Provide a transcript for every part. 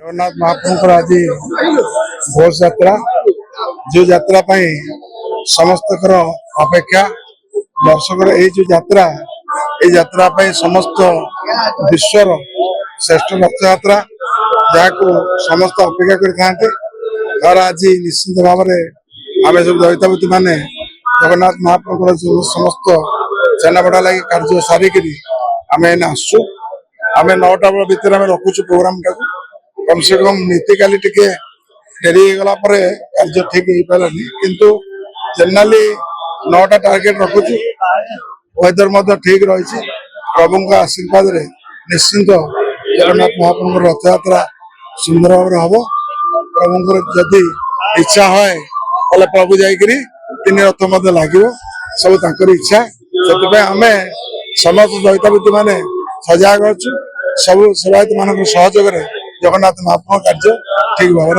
जगन्नाथ महाप्रभुଙ୍କର ଆଜି ଘୋଷ ଯାତ୍ରା जो ଯାତ୍ରା ପାଇଁ ସମସ୍ତଙ୍କର ଅପେକ୍ଷା ଦର୍ଶକର ଏଇ जो ଯାତ୍ରା এই ଯାତ୍ରା ପାଇଁ ସମସ୍ତ ବିଶ୍ୱର ଶ୍ରେଷ୍ଠ ରଥଯାତ୍ରା ଯାହାକୁ ସମସ୍ତ ଅପେକ୍ଷା କରିଥାନ୍ତି। ତାର ଆଜି ନିଶ୍ଚିତ ଭାବରେ ଆମେ ସବୁ ଦୈତାପତି ମାନେ ଜଗନ୍ନାଥ ମହାପ୍ରଭୁଙ୍କର ଯେଉଁ ସମସ୍ତ ସେନାବଡ଼ା ଲାଗି କାର୍ଯ୍ୟ ସାରିକିରି ଆମେ ଏଇନେ ଆସୁଛୁ। ଆମେ 9ଟା ବେଳ ଭିତରେ ଆମେ ରଖୁଛୁ ପ୍ରୋଗ୍ରାମଟାକୁ। कम से कम नीतिकाली टिके डेरी गला परे कार्य ठीक हो पारानी किंतु जनरली 9टा टार्गेट रखुची वेदर मध्य ठीक रही प्रभु का आशीर्वाद रे निश्चिंत जगन्नाथ महाप्रभु रथ यात्रा सुंदर भाव हम प्रभु जदि इच्छा है बोले प्रभु जाकि 3 रथ मध्य लगे सब तक इच्छा से आम समस्त दैतापति माने सजग अच्छु सब सेवायत मान सहयोग जगन्नाथ महाप्रभु कार्य ठीक भाव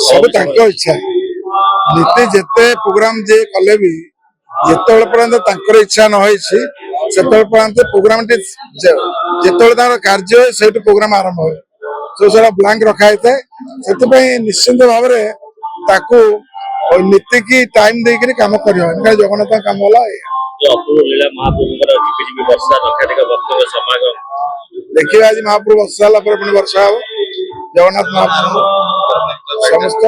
सब इच्छा नीति जिते प्रोग्राम जे कले भी जिते पर्यंत इच्छा नई से प्रोग्राम जिते कार्य से प्रोग्राम आरंभ हो तो सारा ब्लांक रखाई था से निश्चिंत भाव नीति की टाइम देकर काम कर जगन्नाथ काम देखिए आज महाप्रभु वर्षा वर्षा हो जगन्नाथ महाप्रभु समस्त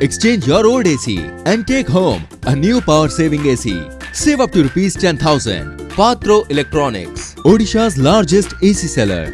Exchange your old AC and take home a new power saving AC. Save up to ₹10,000. Patro Electronics, Odisha's largest AC seller.